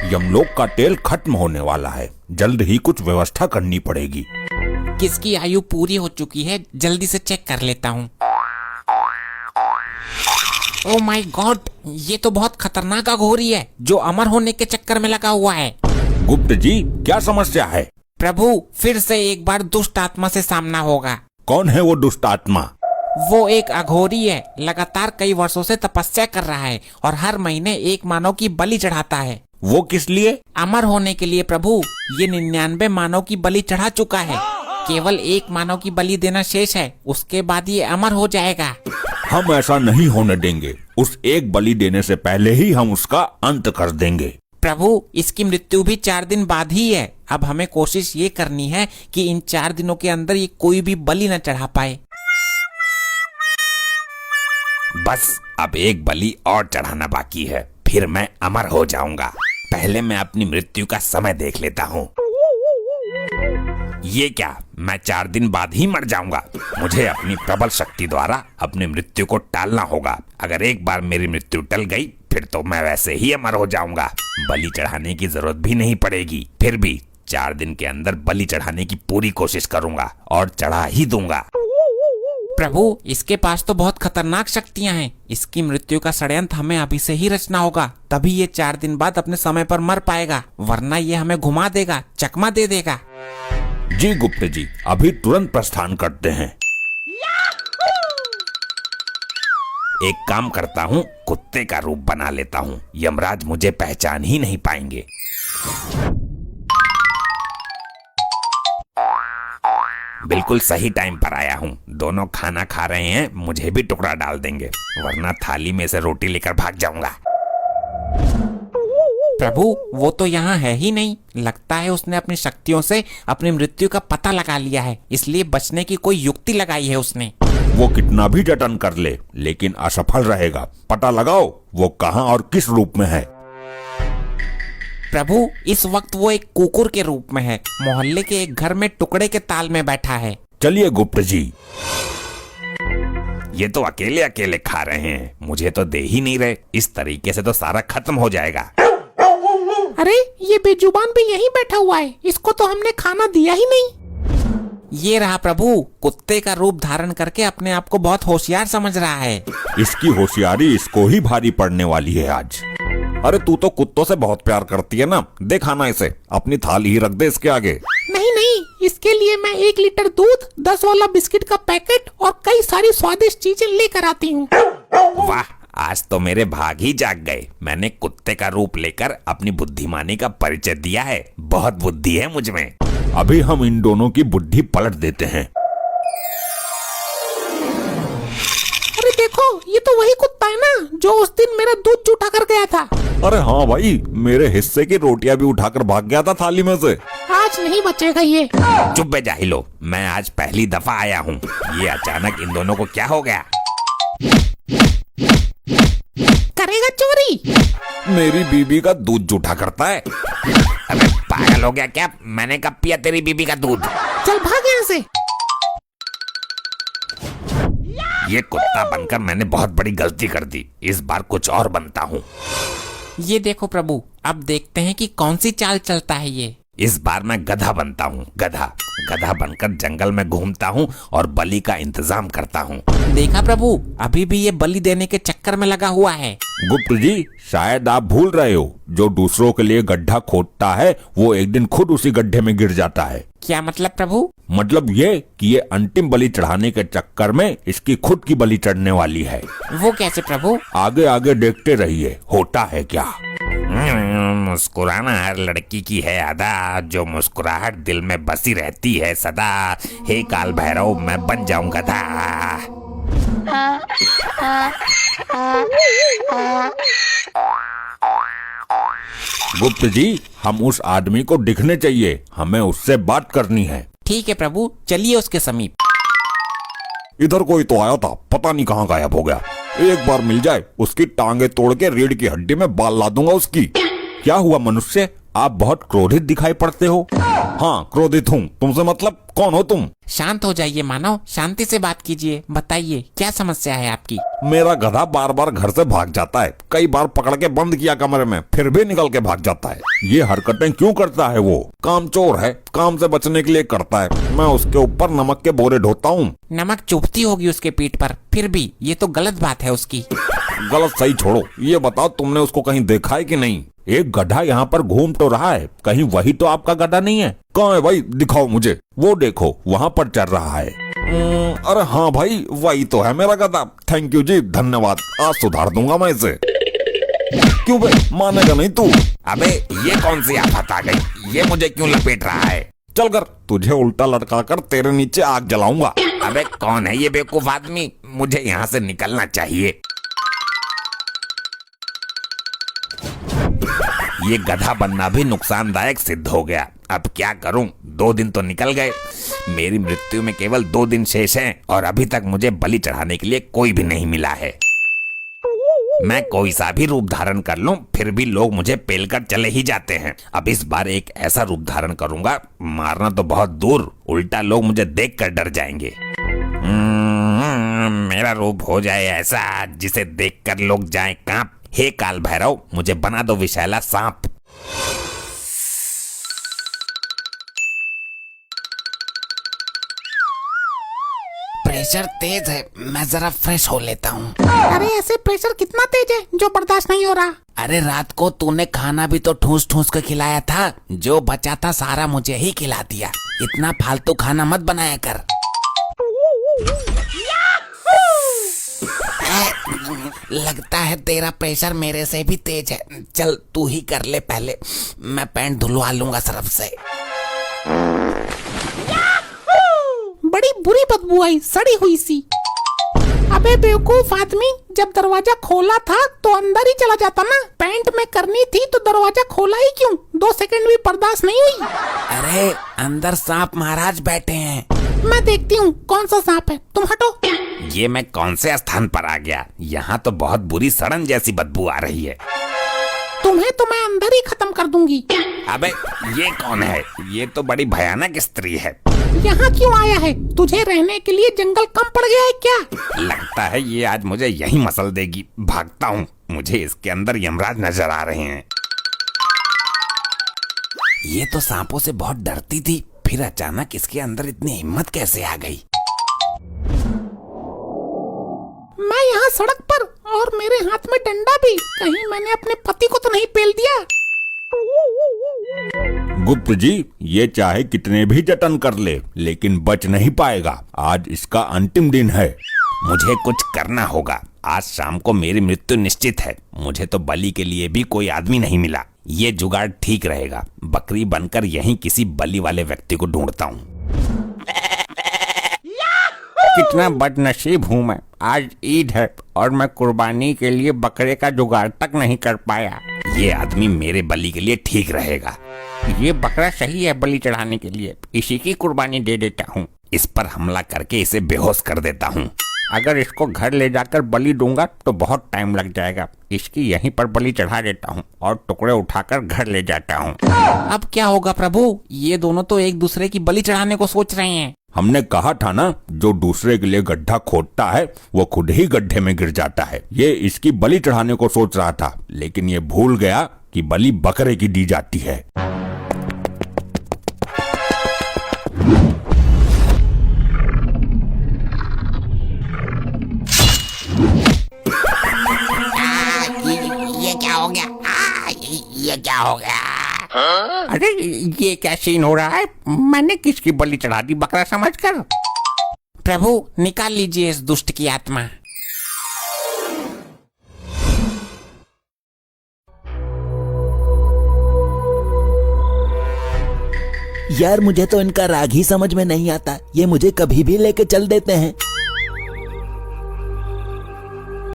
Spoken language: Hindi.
यमलोक का तेल खत्म होने वाला है, जल्द ही कुछ व्यवस्था करनी पड़ेगी। किसकी आयु पूरी हो चुकी है, जल्दी से चेक कर लेता हूँ। ओह माय गॉड, ये तो बहुत खतरनाक अघोरी है जो अमर होने के चक्कर में लगा हुआ है। गुप्त जी, क्या समस्या है? प्रभु, फिर से एक बार दुष्ट आत्मा से सामना होगा। कौन है वो दुष्ट आत्मा? वो एक अघोरी है, लगातार कई वर्षों से तपस्या कर रहा है और हर महीने एक मानव की बलि चढ़ाता है। वो किस लिए? अमर होने के लिए प्रभु। ये 99 मानव की बलि चढ़ा चुका है, केवल एक मानव की बलि देना शेष है, उसके बाद ये अमर हो जाएगा। हम ऐसा नहीं होने देंगे, उस एक बलि देने से पहले ही हम उसका अंत कर देंगे। प्रभु, इसकी मृत्यु भी 4 दिन बाद ही है। अब हमें कोशिश ये करनी है कि इन 4 दिनों के अंदर ये कोई भी बलि न चढ़ा पाए। बस अब एक बलि और चढ़ाना बाकी है, फिर मैं अमर हो जाऊंगा। पहले मैं अपनी मृत्यु का समय देख लेता हूँ। ये क्या, मैं 4 दिन बाद ही मर जाऊंगा? मुझे अपनी प्रबल शक्ति द्वारा अपनी मृत्यु को टालना होगा। अगर एक बार मेरी मृत्यु टल गई, फिर तो मैं वैसे ही अमर हो जाऊंगा। बलि चढ़ाने की जरूरत भी नहीं पड़ेगी। फिर भी 4 दिन के अंदर बलि चढ़ाने की पूरी कोशिश करूंगा और चढ़ा ही दूंगा। प्रभु, इसके पास तो बहुत खतरनाक शक्तियां हैं। इसकी मृत्यु का षड्यंत्र हमें अभी से ही रचना होगा, तभी ये 4 दिन बाद अपने समय पर मर पाएगा, वरना ये हमें घुमा देगा, चकमा दे देगा। जी गुप्त जी, अभी तुरंत प्रस्थान करते हैं। एक काम करता हूँ, कुत्ते का रूप बना लेता हूँ। यमराज मुझे पहचान ही नहीं पाएंगे। बिल्कुल सही टाइम पर आया हूँ। दोनों खाना खा रहे हैं, मुझे भी टुकड़ा डाल देंगे, वरना थाली में से रोटी लेकर भाग जाऊंगा। प्रभु, वो तो यहाँ है ही नहीं। लगता है उसने अपनी शक्तियों से अपनी मृत्यु का पता लगा लिया है, इसलिए बचने की कोई युक्ति लगाई है उसने। वो कितना भी जतन कर ले, लेकिन असफल रहेगा। पता लगाओ वो कहाँ और किस रूप में है। प्रभु, इस वक्त वो एक कुकुर के रूप में है, मोहल्ले के एक घर में टुकड़े के ताल में बैठा है। चलिए गुप्त जी। ये तो अकेले अकेले खा रहे हैं, मुझे तो दे ही नहीं रहे। इस तरीके से तो सारा खत्म हो जाएगा। अरे, ये बेजुबान भी यहीं बैठा हुआ है, इसको तो हमने खाना दिया ही नहीं। ये रहा प्रभु, कुत्ते का रूप धारण करके अपने आप को बहुत होशियार समझ रहा है। इसकी होशियारी इसको ही भारी पड़ने वाली है आज। अरे तू तो कुत्तों से बहुत प्यार करती है ना, दे खाना इसे, अपनी थाली ही रख दे इसके आगे। नहीं नहीं, इसके लिए मैं 1 लीटर दूध, 10 वाला बिस्किट का पैकेट और कई सारी स्वादिष्ट चीजें लेकर आती हूँ। वाह, आज तो मेरे भाग ही जाग गए। मैंने कुत्ते का रूप लेकर अपनी बुद्धिमानी का परिचय दिया है। बहुत बुद्धि है मुझ में। अभी हम इन दोनों की बुद्धि पलट देते हैं। अरे देखो, ये तो वही कुत्ता है ना जो उस दिन मेरा दूध जूठा कर गया था। अरे हाँ भाई, मेरे हिस्से की रोटियां भी उठाकर भाग गया था थाली में से। आज नहीं बचेगा ये। चुप बे जाहिलो, मैं आज पहली दफा आया हूँ। ये अचानक इन दोनों को क्या हो गया? करेगा चोरी? मेरी बीबी का दूध जूठा करता है। अबे पागल हो गया क्या? मैंने कब पिया तेरी बीबी का दूध? चल भाग यहाँ से। ये कुत्ता बनकर मैंने बहुत बड़ी गलती कर दी। इस बार कुछ और बनता हूँ। ये देखो प्रभु, अब देखते हैं कि कौन सी चाल चलता है ये। इस बार मैं गधा बनता हूँ। गधा गधा बनकर जंगल में घूमता हूँ और बलि का इंतजाम करता हूँ। देखा प्रभु, अभी भी ये बलि देने के चक्कर में लगा हुआ है। गुप्त जी, शायद आप भूल रहे हो, जो दूसरों के लिए गड्ढा खोदता है वो एक दिन खुद उसी गड्ढे में गिर जाता है। क्या मतलब प्रभु? मतलब ये कि ये अंतिम बलि चढ़ाने के चक्कर में इसकी खुद की बलि चढ़ने वाली है। वो कैसे प्रभु? आगे आगे देखते रहिए, होता है क्या। मुस्कुराना हर लड़की की है अदा, जो मुस्कुराहट दिल में बसी रहती है सदा। हे काल भैरव, मैं बन जाऊं गधा। गुप्त जी, हम उस आदमी को दिखने चाहिए, हमें उससे बात करनी है। ठीक है प्रभु, चलिए उसके समीप। इधर कोई तो आया था, पता नहीं कहाँ गायब हो गया। एक बार मिल जाए, उसकी टांगे तोड़ के रीढ़ की हड्डी में बाल ला दूंगा उसकी। क्या हुआ मनुष्य, आप बहुत क्रोधित दिखाई पड़ते हो। हाँ क्रोधित हूँ, तुमसे मतलब कौन हो तुम? शांत हो जाइए मानव, शांति से बात कीजिए। बताइए क्या समस्या है आपकी? मेरा गधा बार बार घर से भाग जाता है। कई बार पकड़ के बंद किया कमरे में, फिर भी निकल के भाग जाता है। ये हरकतें क्यों करता है? वो कामचोर है, काम से बचने के लिए करता है। मैं उसके ऊपर नमक के बोरे ढोता हूँ। नमक चुभती होगी उसके पीठ पर, फिर भी ये तो गलत बात है उसकी। गलत सही छोड़ो, ये बताओ तुमने उसको कहीं देखा है कि नहीं? एक गधा यहाँ पर घूम तो रहा है, कहीं वही तो आपका गधा नहीं है? कहाँ है भाई, दिखाओ मुझे। वो देखो वहाँ पर चल रहा है। अरे हाँ भाई, वही तो है मेरा गधा। थैंक यू जी, धन्यवाद। आज सुधार दूंगा मैं इसे। क्यों भाई, मानेगा नहीं तू? अबे ये कौन सी आफत आ गई? ये मुझे क्यों लपेट रहा है? चल कर, तुझे उल्टा लटका कर तेरे नीचे आग जलाऊंगा। अबे कौन है ये बेवकूफ आदमी? मुझे यहाँ से निकलना चाहिए। ये गधा बनना भी नुकसानदायक सिद्ध हो गया। अब क्या करूं? 2 दिन तो निकल गए, मेरी मृत्यु में केवल 2 दिन शेष हैं और अभी तक मुझे बलि चढ़ाने के लिए कोई भी नहीं मिला है। मैं कोई सा भी रूप धारण कर लूं, फिर भी लोग मुझे पेलकर चले ही जाते हैं। अब इस बार एक ऐसा रूप धारण करूंगा, मारना तो बहुत दूर, उल्टा लोग मुझे देखकर डर जाएंगे। मेरा रूप हो जाए ऐसा जिसे देखकर लोग जाएं कांप। हे काल भैरव, मुझे बना दो विषैला सांप। प्रेशर तेज है, मैं जरा फ्रेश हो लेता हूँ। अरे ऐसे प्रेशर कितना तेज है जो बर्दाश्त नहीं हो रहा? अरे रात को तूने खाना भी तो ठूस ठूस कर खिलाया था, जो बचा था सारा मुझे ही खिला दिया। इतना फालतू खाना मत बनाया कर। लगता है तेरा प्रेशर मेरे से भी तेज है। चल तू ही कर ले पहले, मैं पैंट धुलवा लूंगा सरफ से। बड़ी बुरी बदबू आई, सड़ी हुई सी। अबे बेवकूफ आदमी, जब दरवाजा खोला था तो अंदर ही चला जाता ना। पैंट में करनी थी तो दरवाजा खोला ही क्यों? 2 सेकंड भी बर्दाश्त नहीं हुई। अरे अंदर सांप महाराज बैठे हैं। मैं देखती हूँ कौन सा सांप है, तुम हटो। ये मैं कौन से स्थान पर आ गया? यहाँ तो बहुत बुरी सड़न जैसी बदबू आ रही है। तुम्हें तो मैं अंदर ही खत्म कर दूंगी। अबे ये कौन है? ये तो बड़ी भयानक स्त्री है। यहाँ क्यों आया है? तुझे रहने के लिए जंगल कम पड़ गया है क्या? लगता है ये आज मुझे यही मसल देगी। भागता हूँ, मुझे इसके अंदर यमराज नजर आ रहे हैं। ये तो सांपों से बहुत डरती थी, फिर अचानक इसके अंदर इतनी हिम्मत कैसे आ गई? मैं यहाँ सड़क पर और मेरे हाथ में डंडा भी। कहीं मैंने अपने पति को तो नहीं पेल दिया? गुप्त जी, ये चाहे कितने भी जतन कर ले, लेकिन बच नहीं पाएगा। आज इसका अंतिम दिन है। मुझे कुछ करना होगा। आज शाम को मेरी मृत्यु निश्चित है। मुझे तो बलि के लिए भी कोई आदमी नहीं मिला। ये जुगाड़ ठीक रहेगा। बकरी बनकर यहीं किसी बलि वाले व्यक्ति को ढूंढता हूँ। कितना बदनसीब हूँ मैं, आज ईद है और मैं कुर्बानी के लिए बकरे का जुगाड़ तक नहीं कर पाया। ये आदमी मेरे बलि के लिए ठीक रहेगा। ये बकरा सही है बलि चढ़ाने के लिए, इसी की कुर्बानी दे देता हूँ। इस पर हमला करके इसे बेहोश कर देता हूँ। अगर इसको घर ले जाकर बलि दूंगा तो बहुत टाइम लग जाएगा। इसकी यहीं पर बलि चढ़ा देता हूँ और टुकड़े उठाकर घर ले जाता हूँ। अब क्या होगा प्रभु? ये दोनों तो एक दूसरे की बलि चढ़ाने को सोच रहे हैं। हमने कहा था ना, जो दूसरे के लिए गड्ढा खोदता है वो खुद ही गड्ढे में गिर जाता है। ये इसकी बलि चढ़ाने को सोच रहा था, लेकिन ये भूल गया कि बलि बकरे की दी जाती है। ये क्या हो गया? ये क्या हो गया? अरे ये क्या सीन हो रहा है? मैंने किसकी बलि चढ़ा दी बकरा समझकर? प्रभु निकाल लीजिए इस दुष्ट की आत्मा। यार मुझे तो इनका राग ही समझ में नहीं आता। ये मुझे कभी भी लेके चल देते हैं।